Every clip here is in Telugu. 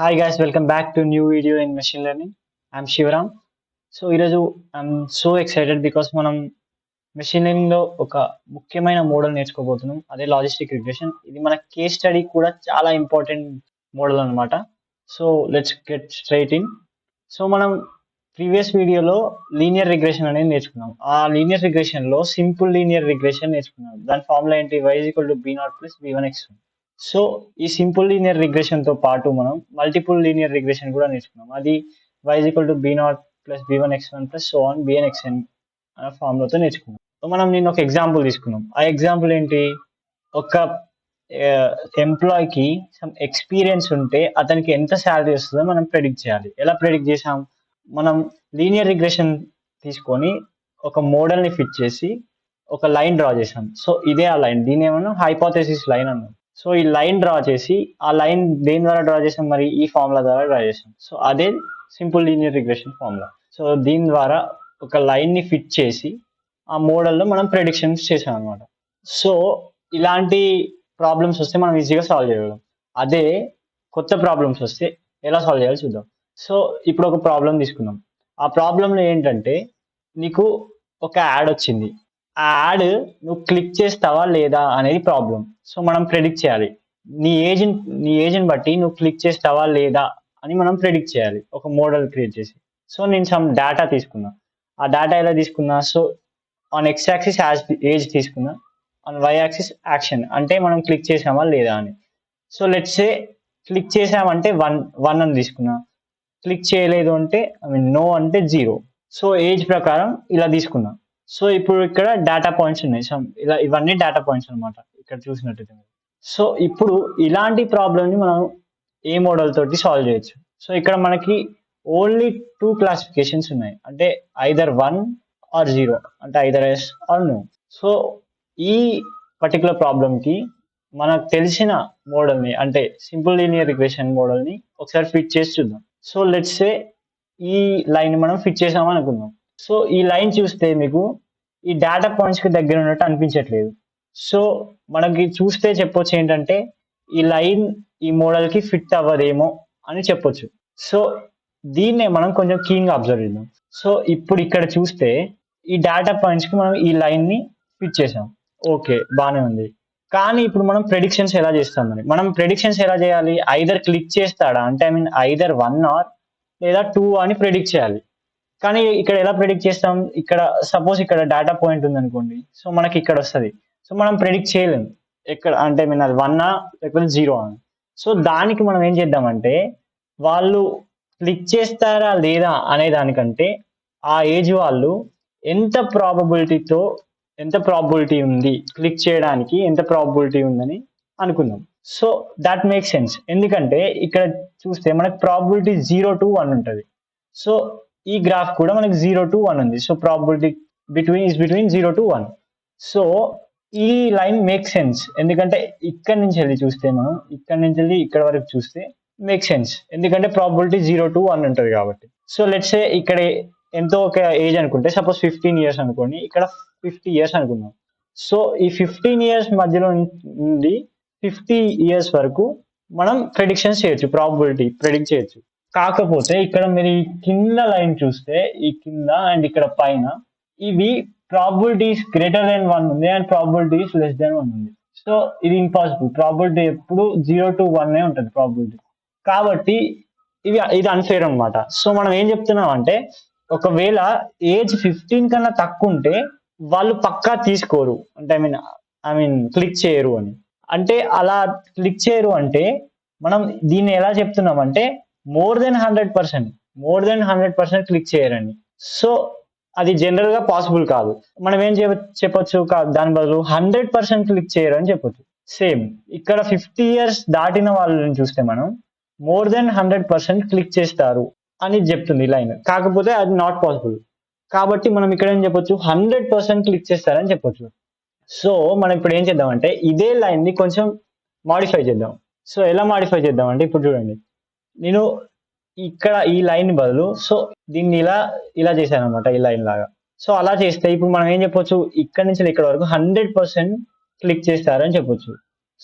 Hi guys, welcome back to new video in machine learning. I'm Shivaram. So ఈరోజు ఐఎమ్ సో ఎక్సైటెడ్ బికాస్ మనం మెషిన్ లెర్నింగ్ లో ఒక ముఖ్యమైన మోడల్ నేర్చుకోబోతున్నాం. అదే లాజిస్టిక్ రిగ్రెషన్. ఇది మన కేస్ స్టడీ కూడా చాలా ఇంపార్టెంట్ మోడల్ అన్నమాట. So let's get straight in. So మనం ప్రీవియస్ వీడియోలో లీనియర్ రిగ్రెషన్ అనేది నేర్చుకున్నాం. ఆ లీనియర్ రిగ్రెషన్ లో సింపుల్ లీనియర్ రిగ్రెషన్ నేర్చుకున్నాం. దాని ఫార్ములా ఏంటి? y equal to b0 plus b1x1. So ఈ సింపుల్ లీనియర్ రిగ్రెషన్ తో పాటు మనం మల్టిపుల్ లీనియర్ రిగ్రెషన్ కూడా నేర్చుకున్నాం. అది y equal to b0 plus b1x1 plus so on bnxn అనే ఫార్ములాతో నేర్చుకున్నాం. సో మనం నేను ఒక ఎగ్జాంపుల్ తీసుకున్నాం. ఆ ఎగ్జాంపుల్ ఏంటి? ఒక ఎంప్లాయ్కి సమ్ ఎక్స్పీరియన్స్ ఉంటే అతనికి ఎంత శాలరీ వస్తుందో మనం ప్రెడిక్ట్ చేయాలి. ఎలా ప్రెడిక్ట్ చేసాం? మనం లీనియర్ రిగ్రెషన్ తీసుకొని ఒక మోడల్ ని ఫిట్ చేసి ఒక లైన్ డ్రా చేసాం. సో ఇదే ఆ లైన్, దీని ఏమన్నా హైపోథెసిస్ లైన్ అన్నాం. సో ఈ లైన్ డ్రా చేసి ఆ లైన్ దేని ద్వారా డ్రా చేసాం? మరి ఈ ఫార్ములా ద్వారా డ్రా చేసాం. సో అదే simple linear regression formula. So దీని ద్వారా ఒక లైన్ ని ఫిట్ చేసి ఆ మోడల్లో మనం ప్రెడిక్షన్స్ చేసాం అనమాట. సో ఇలాంటి ప్రాబ్లమ్స్ వస్తే మనం ఈజీగా సాల్వ్ చేయగలం. అదే కొత్త ప్రాబ్లమ్స్ వస్తే ఎలా సాల్వ్ చేయాలో చూద్దాం. సో ఇప్పుడు ఒక ప్రాబ్లం తీసుకుందాం. ఆ ప్రాబ్లంలో ఏంటంటే నీకు ఒక యాడ్ వచ్చింది. ఆ యాడ్ నువ్వు క్లిక్ చేస్తావా లేదా అనేది ప్రాబ్లం. సో మనం ప్రెడిక్ట్ చేయాలి. నీ ఏజ్ని బట్టి నువ్వు క్లిక్ చేస్తావా లేదా అని మనం ప్రెడిక్ట్ చేయాలి ఒక మోడల్ క్రియేట్ చేసి. సో నేను సమ్ డేటా తీసుకున్నా. ఆ డేటా ఎలా తీసుకున్నా? So on X axis age తీసుకున్నా, ఆన్ వై యాక్సిస్ యాక్షన్, అంటే మనం క్లిక్ చేసామా లేదా అని. సో లెట్స్ సే క్లిక్ చేసామంటే వన్ అని తీసుకున్నా, క్లిక్ చేయలేదు అంటే నో అంటే 0. సో ఏజ్ ప్రకారం ఇలా తీసుకున్నా. సో ఇప్పుడు ఇక్కడ డేటా పాయింట్స్ ఉన్నాయి. సో ఇలా ఇవన్నీ డేటా పాయింట్స్ అనమాట ఇక్కడ చూసినట్టయితే. సో ఇప్పుడు ఇలాంటి ప్రాబ్లమ్ ని మనం ఏ మోడల్ తోటి సాల్వ్ చేయొచ్చు? సో ఇక్కడ మనకి ఓన్లీ 2 క్లాసిఫికేషన్స్ ఉన్నాయి, అంటే ఐదర్ 1 ఆర్ 0, అంటే either yes or no. So ఈ పర్టికులర్ ప్రాబ్లమ్ కి మనకు తెలిసిన మోడల్ ని, అంటే సింపుల్ లీనియర్ రిగ్రెషన్ మోడల్ ని ఒకసారి ఫిట్ చేసి చూద్దాం. సో లెట్స్ సే ఈ లైన్ మనం ఫిట్ చేసామని అనుకుందాం. సో ఈ లైన్ చూస్తే మీకు ఈ డేటా పాయింట్స్ కి దగ్గర ఉన్నట్టు అనిపించట్లేదు. సో మనకి చూస్తే చెప్పొచ్చు ఏంటంటే ఈ లైన్ ఈ మోడల్ కి ఫిట్ అవ్వదేమో అని చెప్పొచ్చు. సో దీన్నే మనం కొంచెం కీన్గా అబ్జర్వ్ చేద్దాం. సో ఇప్పుడు ఇక్కడ చూస్తే ఈ డేటా పాయింట్స్ కి మనం ఈ లైన్ ని ఫిట్ చేసాం. ఓకే, బాగానే ఉంది. కానీ ఇప్పుడు మనం ప్రెడిక్షన్స్ ఎలా చేస్తాం? మనం ప్రెడిక్షన్స్ ఎలా చేయాలి? ఐదర్ క్లిక్ చేస్తాడా అంటే ఐదర్ 1 ఆర్ లేదా 2 అని ప్రెడిక్ట్ చేయాలి. కానీ ఇక్కడ ఎలా ప్రెడిక్ట్ చేస్తాం? ఇక్కడ సపోజ్ ఇక్కడ డేటా పాయింట్ ఉంది అనుకోండి. సో మనకి ఇక్కడ వస్తుంది. సో మనం ప్రెడిక్ట్ చేయలేం ఎక్కడ, అంటే అది 1 లేకపోతే 0 అని. సో దానికి మనం ఏం చేద్దామంటే వాళ్ళు క్లిక్ చేస్తారా లేదా అనే దానికంటే ఆ ఏజ్ వాళ్ళు ఎంత ప్రాబబిలిటీ ఉంది క్లిక్ చేయడానికి, ఎంత ప్రాబబిలిటీ ఉందని అనుకుందాం. So that make sense. ఎందుకంటే ఇక్కడ చూస్తే మనకి ప్రాబబిలిటీ 0 to 1 ఉంటుంది. సో ఈ గ్రాఫ్ కూడా మనకి 0 to 1 ఉంది. So probability between 0 to 1. So ఈ లైన్ మేక్ సెన్స్, ఎందుకంటే ఇక్కడ నుంచి వెళ్ళి చూస్తే మనం ఇక్కడ వరకు చూస్తే మేక్ సెన్స్, ఎందుకంటే ప్రాబబిలిటీ 0 to 1 ఉంటుంది కాబట్టి. సో లెట్స్ సే ఇక్కడ ఎంతో ఒక ఏజ్ అనుకుంటే, సపోజ్ 15 years అనుకోండి, ఇక్కడ 50 years అనుకుందాం. సో ఈ 15 years మధ్యలో నుండి 50 years వరకు మనం ప్రెడిక్షన్స్ చేయొచ్చు, ప్రాబబిలిటీ ప్రెడిక్ట్ చేయొచ్చు. కాకపోతే ఇక్కడ మీరు ఈ కింద లైన్ చూస్తే, ఈ కింద అండ్ ఇక్కడ పైన ఇవి ప్రాబబిలిటీస్ గ్రేటర్ దెన్ 1 ఉంది అండ్ ప్రాబబిలిటీస్ లెస్ దెన్ 1 ఉంది. సో ఇది ఇంపాసిబుల్. ప్రాబబిలిటీ ఎప్పుడు 0 to 1 ఉంటుంది ప్రాబబిలిటీ. కాబట్టి ఇది అన్ఫేర్ అనమాట. సో మనం ఏం చెప్తున్నాం అంటే ఒకవేళ ఏజ్ 15 కన్నా తక్కువ ఉంటే వాళ్ళు పక్కా తీసుకోరు, అంటే క్లిక్ చేయరు అని. అంటే అలా క్లిక్ చేయరు అంటే మనం దీన్ని ఎలా చెప్తున్నాం అంటే మోర్ దెన్ 100% క్లిక్ చేయరని. సో అది జనరల్ గా పాసిబుల్ కాదు. మనం ఏం చెప్పొచ్చు? దాని బదులు 100% క్లిక్ చేయరు అని చెప్పొచ్చు. సేమ్ ఇక్కడ 50 years దాటిన వాళ్ళని చూస్తే మనం మోర్ దెన్ 100% క్లిక్ చేస్తారు అని చెప్తుంది లైన్. కాకపోతే అది నాట్ పాసిబుల్. కాబట్టి మనం ఇక్కడ ఏం చెప్పొచ్చు? 100% క్లిక్ చేస్తారని చెప్పొచ్చు. సో మనం ఇప్పుడు ఏం చేద్దామంటే ఇదే లైన్ ని కొంచెం మాడిఫై చేద్దాం. సో ఎలా మాడిఫై చేద్దాం అంటే ఇప్పుడు చూడండి, నేను ఇక్కడ ఈ లైన్ బదులు సో దీన్ని ఇలా చేశాను అనమాట, ఈ లైన్ లాగా. సో అలా చేస్తే ఇప్పుడు మనం ఏం చెప్పొచ్చు? ఇక్కడ నుంచి ఇక్కడ వరకు 100% క్లిక్ చేస్తారని చెప్పొచ్చు.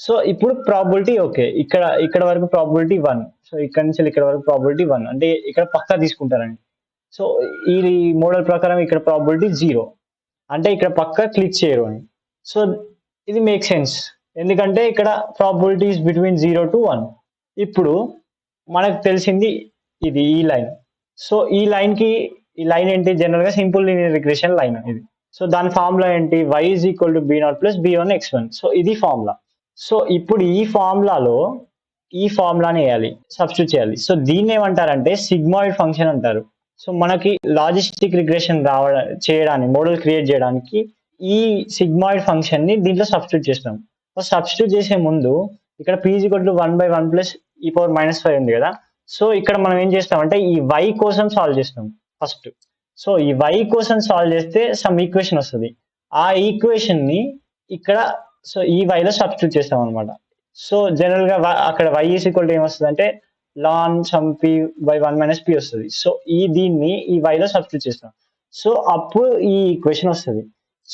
సో ఇప్పుడు ప్రాబిలిటీ ఓకే, ఇక్కడ వరకు ప్రాబిలిటీ 1. సో ఇక్కడ నుంచి ఇక్కడ వరకు ప్రాబిలిటీ 1 అంటే ఇక్కడ పక్కా తీసుకుంటారండి. సో ఈ మోడల్ ప్రకారం ఇక్కడ ప్రాబిలిటీ 0 అంటే ఇక్కడ పక్కా క్లిక్ చేయరు అని. సో ఇది మేక్ సెన్స్, ఎందుకంటే ఇక్కడ ప్రాబిలిటీ ఇస్ బిట్వీన్ 0 to 1. ఇప్పుడు మనకు తెలిసింది ఇది ఈ లైన్. సో ఈ లైన్ ఏంటి, జనరల్ గా సింపుల్ లీనియర్ రిగ్రెషన్ లైన్ ఇది. సో దాని ఫార్ములా ఏంటి, y is equal to b0 plus b1 x1. So ఇది ఫార్ములా. సో ఇప్పుడు ఈ ఫార్ములాని వేయాలి, సబ్స్టిట్యూట్ చేయాలి. సో దీన్ని ఏమంటారంటే సిగ్మాయిడ్ ఫంక్షన్ అంటారు. సో మనకి లాజిస్టిక్ రిగ్రెషన్ చేయడానికి, మోడల్ క్రియేట్ చేయడానికి ఈ సిగ్మాయిడ్ ఫంక్షన్ ని దీంట్లో సబ్స్టిట్యూట్ చేస్తాం. సబ్స్టిట్యూట్ చేసే ముందు ఇక్కడ p is equal to 1/1 plus e power -5 ఉంది కదా. సో ఇక్కడ మనం ఏం చేస్తామంటే ఈ y కోసం సాల్వ్ చేస్తాం ఫస్ట్. సో ఈ y కోసం సాల్వ్ చేస్తే సమ్ ఈక్వేషన్ వస్తుంది. ఆ ఈక్వేషన్ ని ఇక్కడ సో ఈ y లో సబ్స్టిట్యూట్ చేస్తాం అనమాట. సో జనరల్ గా అక్కడ y is equal to ఏమొస్తుంది అంటే ln some p by 1 minus p వస్తుంది. సో దీన్ని ఈ y లో సబ్స్టిట్యూట్ చేస్తాం. సో అప్పుడు ఈ ఈక్వేషన్ వస్తుంది.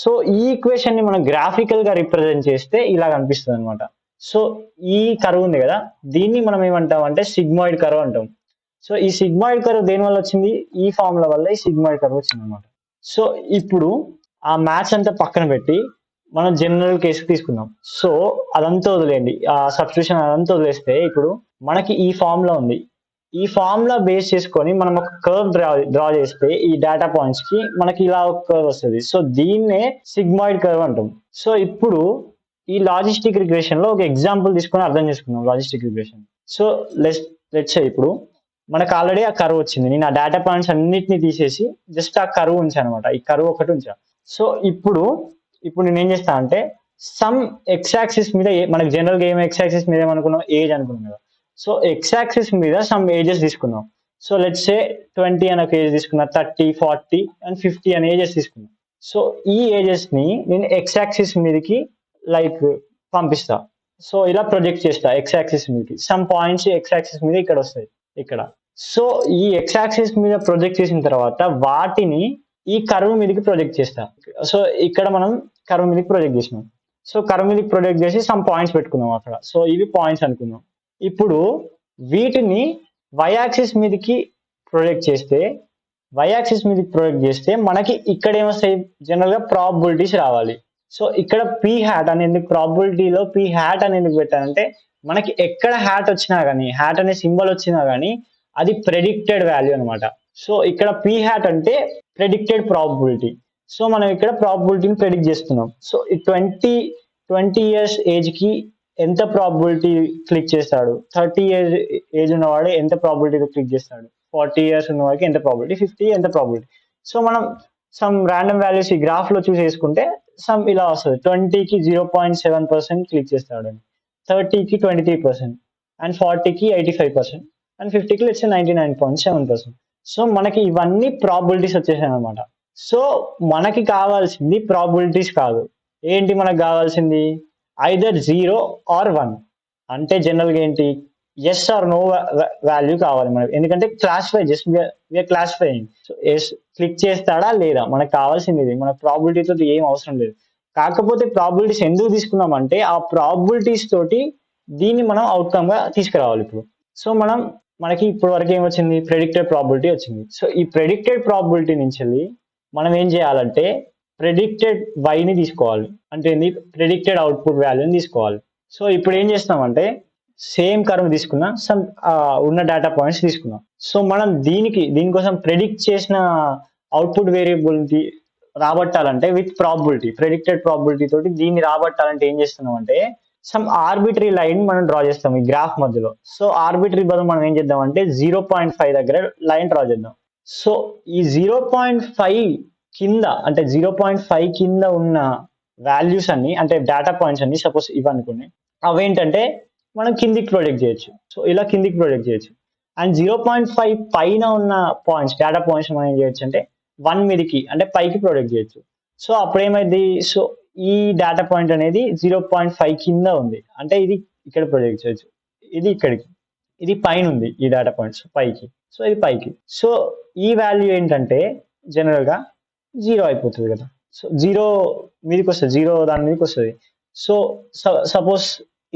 సో ఈ ఈక్వేషన్ ని మనం గ్రాఫికల్ గా రిప్రజెంట్ చేస్తే ఇలా కనిపిస్తుంది అనమాట. సో ఈ కర్వ్ ఉంది కదా, దీన్ని మనం ఏమంటాం అంటే సిగ్మాయిడ్ కర్వ్ అంటాం. సో ఈ సిగ్మాయిడ్ కర్వ్ దేని వల్ల వచ్చింది, ఈ ఫార్ములా వల్ల ఈ సిగ్మాయిడ్ కర్వ్ వచ్చింది అనమాట. సో ఇప్పుడు ఆ మ్యాథ్స్ అంతా పక్కన పెట్టి మనం జనరల్ కేసు తీసుకుందాం. సో అదంతా వదిలేయండి, ఆ సబ్స్టిట్యూషన్ అదంతా వదిలేస్తే ఇప్పుడు మనకి ఈ ఫార్ములా ఉంది. ఈ ఫార్ములా బేస్ చేసుకొని మనం ఒక కర్వ్ డ్రా చేస్తే ఈ డేటా పాయింట్స్ కి మనకి ఇలా ఒక కర్వ్ వస్తుంది. సో దీన్నే సిగ్మాయిడ్ కర్వ్ అంటాం. సో ఇప్పుడు ఈ లాజిస్టిక్ రిగ్రెషన్ లో ఒక ఎగ్జాంపుల్ తీసుకొని అర్థం చేసుకుందాం logistic regression. So let's say ఇప్పుడు మనకు ఆల్రెడీ ఆ కర్వ్ వచ్చింది. నేను ఆ డేటా పాయింట్స్ అన్నిటిని తీసేసి జస్ట్ ఆ కర్వ్ ఉంచాను అనమాట. ఈ కర్వ్ ఒకటి ఉంచా. సో ఇప్పుడు నేను ఏం చేస్తా అంటే సమ్ ఎక్స్ యాక్సిస్ మీద మనకి జనరల్ గా ఏం ఎక్స్ యాక్సిస్ మీద ఏమనుకున్నాం, ఏజ్ అనుకున్నాం కదా. సో ఎక్స్ యాక్సిస్ మీద సమ్ ఏజెస్ తీసుకుందాం. సో లెట్స్ సే 20 అనే ఒక ఏజ్ తీసుకున్నా, 30, 40 and 50 అనే ఏజెస్ తీసుకున్నాం. సో ఈ ఏజెస్ ని నేను ఎక్స్ యాక్సిస్ మీదకి లైక్ పంపిస్తా. సో ఇలా ప్రొజెక్ట్ చేస్తా ఎక్స్ యాక్సిస్ మీదకి. సమ్ పాయింట్స్ ఎక్స్ యాక్సిస్ మీద ఇక్కడ వస్తాయి ఇక్కడ. సో ఈ ఎక్స్ యాక్సిస్ మీద ప్రొజెక్ట్ చేసిన తర్వాత వాటిని ఈ కర్వ్ మీదకి ప్రొజెక్ట్ చేస్తా. సో ఇక్కడ మనం కర్వ్ మీదకి ప్రొజెక్ట్ చేసినాం. సో కర్వ్ మీదకి ప్రొజెక్ట్ చేసి సమ్ పాయింట్స్ పెట్టుకుందాం అక్కడ. సో ఇవి పాయింట్స్ అనుకుందాం. ఇప్పుడు వీటిని y యాక్సిస్ మీదకి ప్రొజెక్ట్ చేస్తే మనకి ఇక్కడ ఏమొస్తాయి, జనరల్ గా ప్రాబిలిటీస్ రావాలి. సో ఇక్కడ p hat అనేది ప్రాబిలిటీలో p hat అనేది పెట్టాలంటే మనకి ఎక్కడ హ్యాట్ వచ్చినా కానీ, హ్యాట్ అనే సింబల్ వచ్చినా కానీ అది ప్రెడిక్టెడ్ వాల్యూ అనమాట. సో ఇక్కడ p hat అంటే ప్రెడిక్టెడ్ ప్రాబిలిటీ. సో మనం ఇక్కడ ప్రాబిలిటీని ప్రెడిక్ట్ చేస్తున్నాం. సో ఈ 20 years ఏజ్ కి ఎంత ప్రాబిలిటీ క్లిక్ చేస్తాడు, 30 years ఏజ్ ఉన్నవాడు ఎంత ప్రాబిలిటీతో క్లిక్ చేస్తాడు, 40 years ఉన్నవాడికి ఎంత ప్రాబిలిటీ, 50 ఎంత ప్రాబిలిటీ. సో మనం సమ్ ర్యాండమ్ వాల్యూస్ ఈ గ్రాఫ్ లో చూసేసుకుంటే సమ్ ఇలా వస్తుంది. 20కి 0.7% క్లిక్ చేస్తాడు, 30కి 23% అండ్ 40కి 85% అండ్ 50కి లెట్స్ 99.7%. సో మనకి ఇవన్నీ ప్రాబిలిటీస్ వచ్చేసాయి అనమాట. సో మనకి కావాల్సింది ప్రాబిలిటీస్ కాదు, ఏంటి మనకు కావాల్సింది ఐదర్ 0 or 1. అంటే జనరల్ గా ఏంటి, ఎస్ ఆర్ నో వాల్యూ కావాలి మనకి. ఎందుకంటే classify just we're classifying. So yes click చేస్తాడా లేదా మనకు కావాల్సింది ఇది. మన ప్రాబిలిటీతో ఏం అవసరం లేదు. కాకపోతే ప్రాబిలిటీస్ ఎందుకు తీసుకున్నాం అంటే ఆ ప్రాబిలిటీస్ తోటి దీన్ని మనం అవుట్కమ్ గా తీసుకురావాలి ఇప్పుడు. సో మనకి ఇప్పటి వరకు ఏమొచ్చింది, ప్రెడిక్టెడ్ ప్రాబిలిటీ వచ్చింది. సో ఈ ప్రెడిక్టెడ్ ప్రాబిలిటీ నుంచి మనం ఏం చేయాలంటే ప్రెడిక్టెడ్ వైని తీసుకోవాలి, అంటే ఏంది ప్రెడిక్టెడ్ అవుట్పుట్ వాల్యూని తీసుకోవాలి. సో ఇప్పుడు ఏం చేస్తామంటే సేమ్ కర్వ్ తీసుకున్నా, సమ్ ఉన్న డేటా పాయింట్స్ తీసుకున్నాం. సో మనం దీనికోసం ప్రెడిక్ట్ చేసిన అవుట్పుట్ వేరియబుల్ రాబట్టాలంటే విత్ ప్రాబిలిటీ, ప్రెడిక్టెడ్ ప్రాబిలిటీ తోటి దీన్ని రాబట్టాలంటే ఏం చేస్తున్నాం అంటే సమ్ ఆర్బిటరీ లైన్ మనం డ్రా చేస్తాం ఈ గ్రాఫ్ మధ్యలో. సో ఆర్బిటరీ బదులు మనం ఏం చేద్దాం అంటే 0.5 దగ్గర లైన్ డ్రా చేద్దాం. సో ఈ 0.5 కింద అంటే 0.5 కింద ఉన్న వాల్యూస్ అన్ని, అంటే డేటా పాయింట్స్ అన్ని సపోజ్ ఇవనుకోండి, అవేంటంటే మనం కిందికి ప్రొజెక్ట్ చేయొచ్చు. సో ఇలా కిందికి ప్రొజెక్ట్ చేయొచ్చు. అండ్ 0.5 పైన ఉన్న పాయింట్స్, డేటా పాయింట్స్ మనం ఏం చేయొచ్చు అంటే 1 మీదకి అంటే పైకి ప్రొజెక్ట్ చేయొచ్చు. సో అప్పుడు ఏమైంది, సో ఈ డేటా పాయింట్ అనేది 0.5 కింద ఉంది అంటే ఇది ఇక్కడ ప్రొజెక్ట్ చేయొచ్చు, ఇది ఇక్కడికి, ఇది పైన ఉంది ఈ డేటా పాయింట్స్ పైకి, సో ఇది పైకి. సో ఈ వాల్యూ ఏంటంటే జనరల్ గా 0 అయిపోతుంది కదా. సో 0 మీదకి వస్తుంది, 0 దాని మీదకి వస్తుంది. సో సపోజ్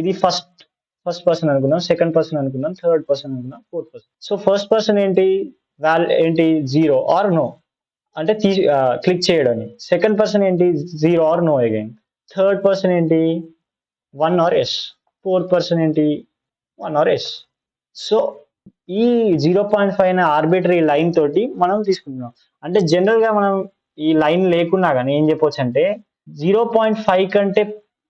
ఇది ఫస్ట్ పర్సన్ అనుకుందాం, సెకండ్ పర్సన్ అనుకుందాం, థర్డ్ పర్సన్ అనుకుందాం, fourth person. So first person ఏంటి, ఏంటి, జీరో ఆర్ నో అంటే క్లిక్ చేయడానికి. సెకండ్ పర్సన్ ఏంటి, zero or no again. Third person ఏంటి, one or yes. Fourth person ఏంటి, వన్ ఆర్ ఎస్. సో ఈ 0.5 అనే ఆర్బిటరీ లైన్ తోటి మనం తీసుకుంటున్నాం. అంటే జనరల్ గా మనం ఈ లైన్ లేకున్నా కానీ ఏం చెప్పొచ్చు అంటే 0.5 కంటే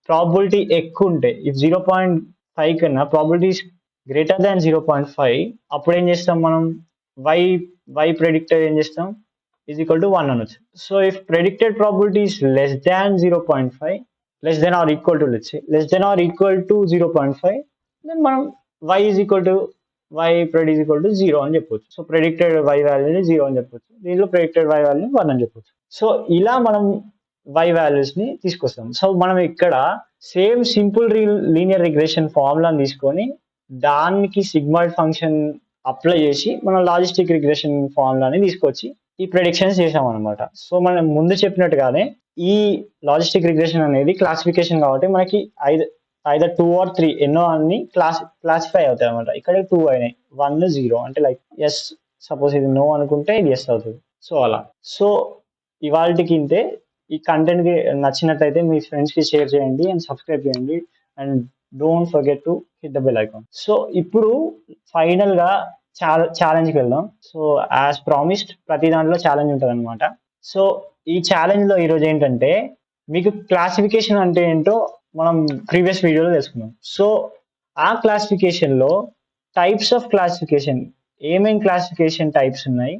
ప్రాబిలిటీ ఎక్కువ ఉంటే, ఇఫ్ 0.5 కన్నా ప్రాబిలిటీ గ్రేటర్ దాన్ 0.5, అప్పుడు ఏం చేస్తాం మనం, వై వై ప్రెడిక్టర్ ఏం చేస్తాం, ఈజ్ ఈక్వల్ టు 1 అనొచ్చు. So if predicted probability is less than 0.5, less than or equal to, let's say less than or equal to 0.5, then మనం y is equal to y pred is equal to 0 అని చెప్పొచ్చు. సో ప్రెడిక్టెడ్ y వాల్యూని 0 అని చెప్పొచ్చు, దీంట్లో ప్రెడిక్టెడ్ y వాల్యూని 1 అని చెప్పొచ్చు. సో ఇలా మనం y వాల్యూస్ ని తీసుకొస్తాం. సో మనం ఇక్కడ సేమ్ సింపుల్ లీనియర్ రిగ్రెషన్ ఫార్ములాని తీసుకొని దానికి సిగ్మాయిడ్ ఫంక్షన్ అప్లై చేసి మనం లాజిస్టిక్ రిగ్రెషన్ ఫార్ములాని తీసుకొచ్చి ఈ ప్రెడిక్షన్స్ చేసాం అనమాట. సో మనం ముందు చెప్పినట్టుగానే ఈ లాజిస్టిక్ రిగ్రెషన్ అనేది క్లాసిఫికేషన్ కాబట్టి మనకి ఐదర్ 2 or 3 ఎన్నో అన్ని క్లాసిఫై అవుతాయి అనమాట. ఇక్కడ 2 అయినాయి, 1 0 అంటే లైక్ ఎస్, సపోజ్ ఇది నో అనుకుంటే ఇది ఎస్ అవుతుంది. సో అలా. సో ఇవాళకి ఇంతే. ఈ కంటెంట్ కి నచ్చినట్లయితే మీ ఫ్రెండ్స్ కి షేర్ చేయండి అండ్ సబ్స్క్రైబ్ చేయండి and don't forget to hit the bell icon. So ఇప్పుడు ఫైనల్ గా ఛాలెంజ్కి వెళ్దాం. సో యాజ్ ప్రామిస్డ్ ప్రతి దాంట్లో ఛాలెంజ్ ఉంటుంది అనమాట. సో ఈ ఛాలెంజ్ లో ఈరోజు ఏంటంటే మీకు క్లాసిఫికేషన్ అంటే ఏంటో మనం ప్రీవియస్ వీడియోలో తెలుసుకున్నాం. సో ఆ క్లాసిఫికేషన్ లో టైప్స్ ఆఫ్ క్లాసిఫికేషన్, ఏమేం క్లాసిఫికేషన్ టైప్స్ ఉన్నాయి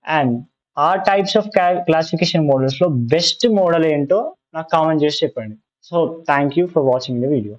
అండ్ ఆ టైప్స్ ఆఫ్ క్లాసిఫికేషన్ మోడల్స్ లో బెస్ట్ మోడల్ ఏంటో నాకు కామెంట్ చేసి చెప్పండి. So thank you for watching the video.